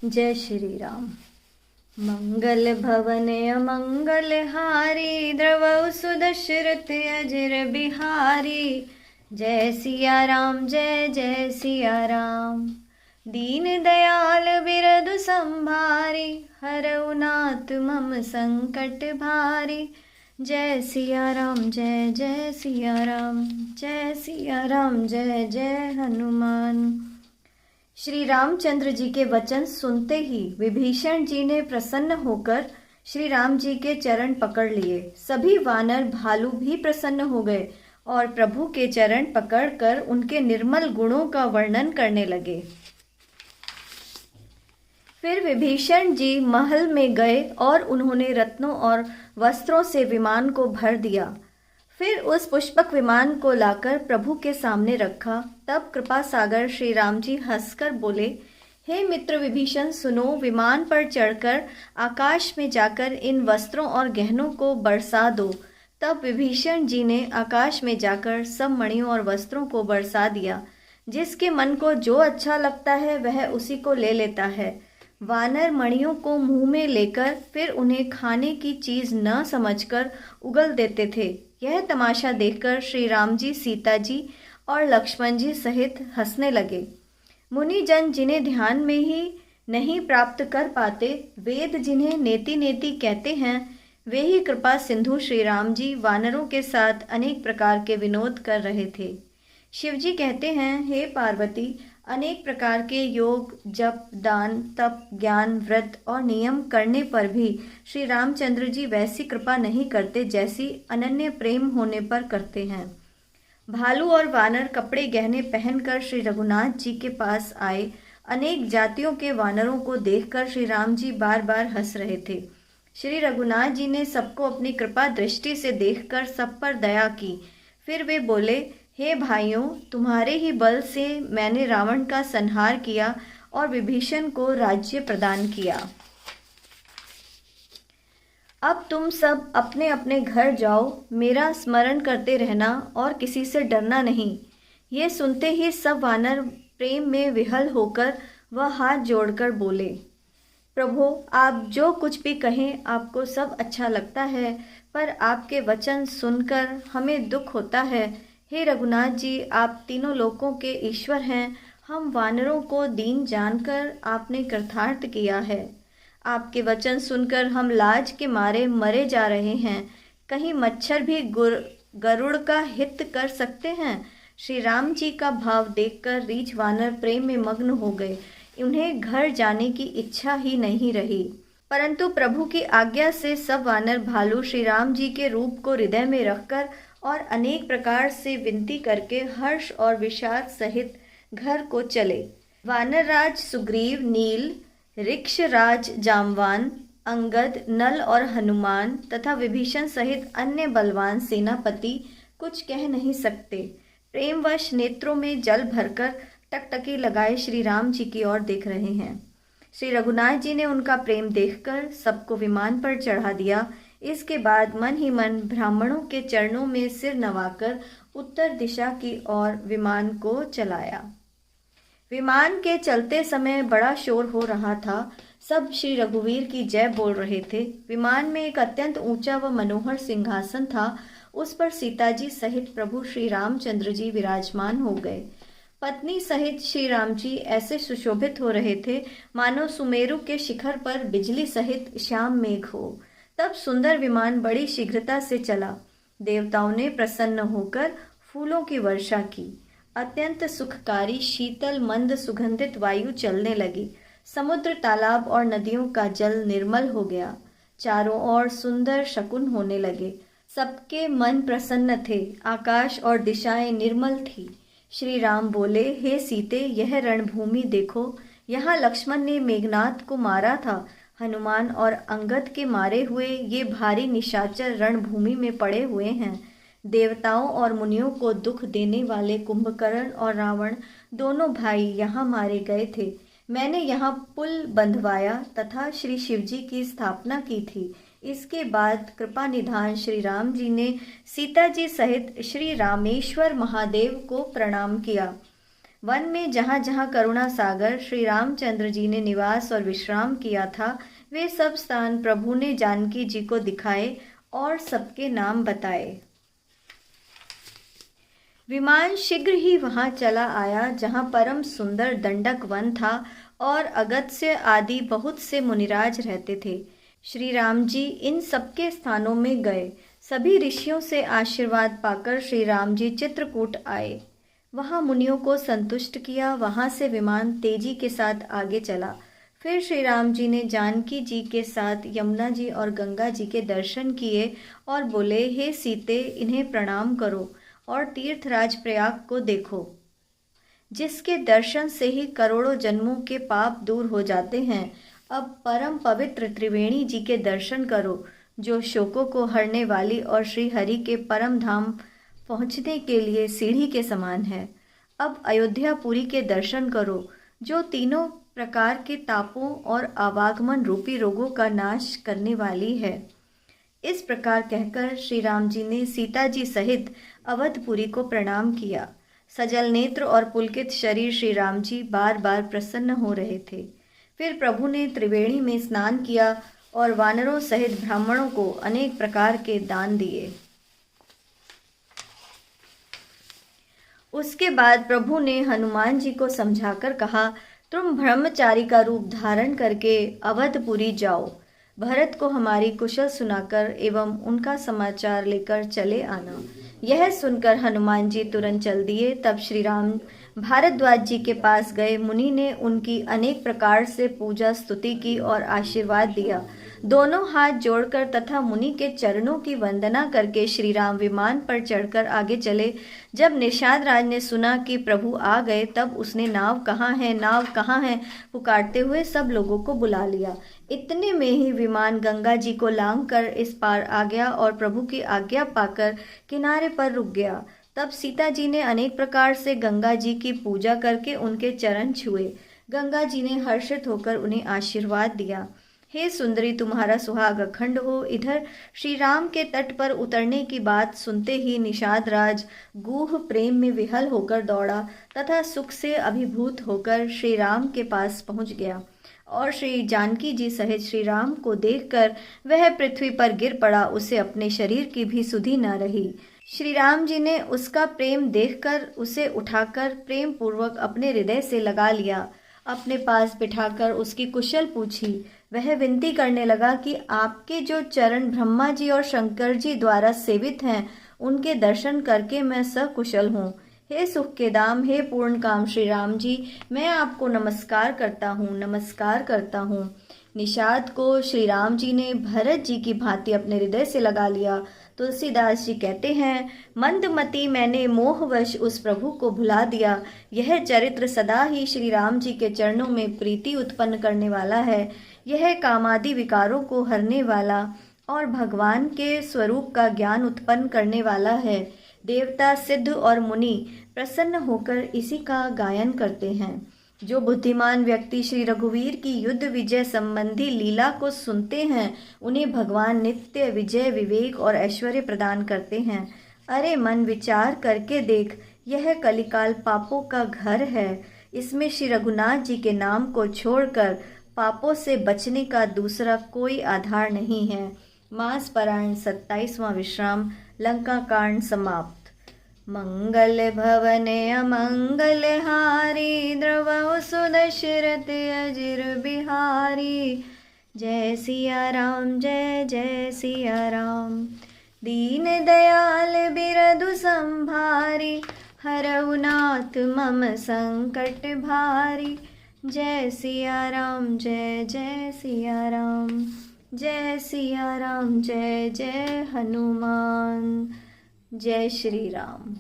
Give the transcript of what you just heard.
जय श्री राम। मंगल भवन अमंगल हारी, द्रवौ सुदशरथ अजर बिहारी। जय सिया राम, जय जय सिया राम। दीन दयाल बिरदु संभारी, हरऊ नाथ मम संकट भारी। जय सिया राम, जय जय सिया राम। जय सिया राम, जय जय हनुमान। श्री रामचंद्र जी के वचन सुनते ही विभीषण जी ने प्रसन्न होकर श्री राम जी के चरण पकड़ लिए। सभी वानर भालू भी प्रसन्न हो गए और प्रभु के चरण पकड़कर उनके निर्मल गुणों का वर्णन करने लगे। फिर विभीषण जी महल में गए और उन्होंने रत्नों और वस्त्रों से विमान को भर दिया। फिर उस पुष्पक विमान को लाकर प्रभु के सामने रखा। तब कृपा सागर श्री राम जी हंसकर बोले, हे मित्र विभीषण, सुनो, विमान पर चढ़कर आकाश में जाकर इन वस्त्रों और गहनों को बरसा दो। तब विभीषण जी ने आकाश में जाकर सब मणियों और वस्त्रों को बरसा दिया। जिसके मन को जो अच्छा लगता है वह उसी को ले लेता है। वानर मणियों को मुंह में लेकर फिर उन्हें खाने की चीज न समझकर उगल देते थे। यह तमाशा देखकर श्री राम जी, सीता जी और लक्ष्मण जी सहित हंसने लगे। मुनि जन जिन्हें ध्यान में ही नहीं प्राप्त कर पाते, वेद जिन्हें नेति नेति कहते हैं, वे ही कृपा सिंधु श्री राम जी वानरों के साथ अनेक प्रकार के विनोद कर रहे थे। शिव जी कहते हैं, हे पार्वती, अनेक प्रकार के योग, जप, दान, तप, ज्ञान, व्रत और नियम करने पर भी श्री रामचंद्र जी वैसी कृपा नहीं करते जैसी अनन्य प्रेम होने पर करते हैं। भालू और वानर कपड़े गहने पहनकर श्री रघुनाथ जी के पास आए। अनेक जातियों के वानरों को देखकर श्री राम जी बार बार हंस रहे थे। श्री रघुनाथ जी ने सबको अपनी कृपा दृष्टि से देखकर सब पर दया की। फिर वे बोले, हे भाइयों, तुम्हारे ही बल से मैंने रावण का संहार किया और विभीषण को राज्य प्रदान किया। अब तुम सब अपने अपने घर जाओ, मेरा स्मरण करते रहना और किसी से डरना नहीं। ये सुनते ही सब वानर प्रेम में विह्वल होकर वह हाथ जोड़कर बोले, प्रभु, आप जो कुछ भी कहें आपको सब अच्छा लगता है, पर आपके वचन सुनकर हमें दुख होता है। हे रघुनाथ जी, आप तीनों लोकों के ईश्वर हैं। हम वानरों को दीन जानकर आपने कृतार्थ किया है। आपके वचन सुनकर हम लाज के मारे मरे जा रहे हैं। कहीं मच्छर भी गरुड़ का हित कर सकते हैं। श्री राम जी का भाव देखकर रीछ वानर प्रेम में मग्न हो गए। उन्हें घर जाने की इच्छा ही नहीं रही। परंतु प्रभु की आज्ञा से सब वानर भालू श्री राम जी के रूप को हृदय में रखकर और अनेक प्रकार से विनती करके हर्ष और विषाद सहित घर को चले। वानरराज सुग्रीव, नील, ऋक्षराज जामवान, अंगद, नल और हनुमान तथा विभीषण सहित अन्य बलवान सेनापति कुछ कह नहीं सकते। प्रेमवश नेत्रों में जल भरकर टकटकी लगाए श्री राम जी की ओर देख रहे हैं। श्री रघुनाथ जी ने उनका प्रेम देखकर सबको विमान पर चढ़ा दिया। इसके बाद मन ही मन ब्राह्मणों के चरणों में सिर नवाकर उत्तर दिशा की ओर विमान को चलाया। विमान के चलते समय बड़ा शोर हो रहा था। सब श्री रघुवीर की जय बोल रहे थे। विमान में एक अत्यंत ऊंचा व मनोहर सिंहासन था। उस पर सीता जी सहित प्रभु श्री रामचंद्र जी विराजमान हो गए। पत्नी सहित श्री राम जी ऐसे सुशोभित हो रहे थे मानो सुमेरु के शिखर पर बिजली सहित श्याम मेघ हो। तब सुंदर विमान बड़ी शीघ्रता से चला। देवताओं ने प्रसन्न होकर फूलों की वर्षा की। अत्यंत सुखकारी शीतल मंद सुगंधित वायु चलने लगी। समुद्र, तालाब और नदियों का जल निर्मल हो गया। चारों ओर सुंदर शकुन होने लगे। सबके मन प्रसन्न थे। आकाश और दिशाएं निर्मल थी। श्री राम बोले, हे सीते, यह रणभूमि देखो। यहाँ लक्ष्मण ने मेघनाद को मारा था। हनुमान और अंगद के मारे हुए ये भारी निशाचर रणभूमि में पड़े हुए हैं। देवताओं और मुनियों को दुख देने वाले कुंभकर्ण और रावण दोनों भाई यहाँ मारे गए थे। मैंने यहाँ पुल बंधवाया तथा श्री शिवजी की स्थापना की थी। इसके बाद कृपा निधान श्री राम जी ने सीता जी सहित श्री रामेश्वर महादेव को प्रणाम किया। वन में जहाँ जहाँ करुणा सागर श्री रामचंद्र जी ने निवास और विश्राम किया था, वे सब स्थान प्रभु ने जानकी जी को दिखाए और सबके नाम बताए। विमान शीघ्र ही वहां चला आया जहां परम सुंदर दंडक वन था और अगस्त्य आदि बहुत से मुनिराज रहते थे। श्री राम जी इन सबके स्थानों में गए। सभी ऋषियों से आशीर्वाद पाकर श्री राम जी चित्रकूट आए। वहां मुनियों को संतुष्ट किया। वहां से विमान तेजी के साथ आगे चला। फिर श्री राम जी ने जानकी जी के साथ यमुना जी और गंगा जी के दर्शन किए और बोले, हे सीते, इन्हें प्रणाम करो और तीर्थराज प्रयाग को देखो, जिसके दर्शन से ही करोड़ों जन्मों के पाप दूर हो जाते हैं। अब परम पवित्र त्रिवेणी जी के दर्शन करो, जो शोकों को हरने वाली और श्री हरि के परम धाम पहुँचने के लिए सीढ़ी के समान है। अब अयोध्यापुरी के दर्शन करो, जो तीनों प्रकार के तापों और आवागमन रूपी रोगों का नाश करने वाली है। इस प्रकार कहकर श्री राम जी ने सीता जी सहित अवधपुरी को प्रणाम किया। सजल नेत्र और पुलकित शरीर श्री राम जी बार बार प्रसन्न हो रहे थे। फिर प्रभु ने त्रिवेणी में स्नान किया और वानरों सहित ब्राह्मणों को अनेक प्रकार के दान दिए। उसके बाद प्रभु ने हनुमान जी को समझाकर कहा, तुम ब्रह्मचारी का रूप धारण करके अवधपुरी जाओ। भरत को हमारी कुशल सुनाकर एवं उनका समाचार लेकर चले आना। यह सुनकर हनुमान जी तुरंत चल दिए। तब श्री राम भारद्वाज जी के पास गए। मुनि ने उनकी अनेक प्रकार से पूजा स्तुति की और आशीर्वाद दिया। दोनों हाथ जोड़कर तथा मुनि के चरणों की वंदना करके श्री राम विमान पर चढ़कर आगे चले। जब निषाद राज ने सुना कि प्रभु आ गए, तब उसने नाव कहाँ है, नाव कहाँ है पुकारते हुए सब लोगों को बुला लिया। इतने में ही विमान गंगा जी को लांघकर इस पार आ गया और प्रभु की आज्ञा पाकर किनारे पर रुक गया। तब सीता जी ने अनेक प्रकार से गंगा जी की पूजा करके उनके चरण छुए। गंगा जी ने हर्षित होकर उन्हें आशीर्वाद दिया। हे सुंदरी, तुम्हारा सुहाग अखंड हो। इधर श्री राम के तट पर उतरने की बात सुनते ही निषाद राज गूढ़ प्रेम में विहल होकर दौड़ा तथा सुख से अभिभूत होकर श्री राम के पास पहुंच गया और श्री जानकी जी सहित श्री राम को देखकर वह पृथ्वी पर गिर पड़ा। उसे अपने शरीर की भी सुधि न रही। श्री राम जी ने उसका प्रेम देखकर उसे उठाकर प्रेम पूर्वक अपने हृदय से लगा लिया। अपने पास बिठाकर उसकी कुशल पूछी। वह विनती करने लगा कि आपके जो चरण ब्रह्मा जी और शंकर जी द्वारा सेवित हैं, उनके दर्शन करके मैं सकुशल हूँ। हे सुख के दाम, हे पूर्ण काम श्री राम जी, मैं आपको नमस्कार करता हूँ, नमस्कार करता हूँ। निषाद को श्री राम जी ने भरत जी की भांति अपने हृदय से लगा लिया। तुलसीदास जी कहते हैं, मंदमती मैंने मोहवश उस प्रभु को भुला दिया। यह चरित्र सदा ही श्री राम जी के चरणों में प्रीति उत्पन्न करने वाला है। यह कामादि विकारों को हरने वाला और भगवान के स्वरूप का ज्ञान उत्पन्न करने वाला है। देवता, सिद्ध और मुनि प्रसन्न होकर इसी का गायन करते हैं। जो बुद्धिमान व्यक्ति श्री रघुवीर की युद्ध विजय संबंधी लीला को सुनते हैं, उन्हें भगवान नित्य विजय, विवेक और ऐश्वर्य प्रदान करते हैं। अरे मन, विचार करके देख, यह कलिकाल पापों का घर है। इसमें श्री रघुनाथ जी के नाम को छोड़कर पापों से बचने का दूसरा कोई आधार नहीं है। मास पारायण 27वां विश्राम। लंका कांड समाप्त। मंगल भवन अमंगल हारी, द्रवहु सुदशरथ अजिर बिहारी। जय सिया राम, जय जय सिया राम। दीन दयाल बिरधु संभारी, हरहु नाथ मम संकट भारी। जय सिया राम, जय जय सिया राम। जय सिया राम, जय जय हनुमान। जय श्री राम।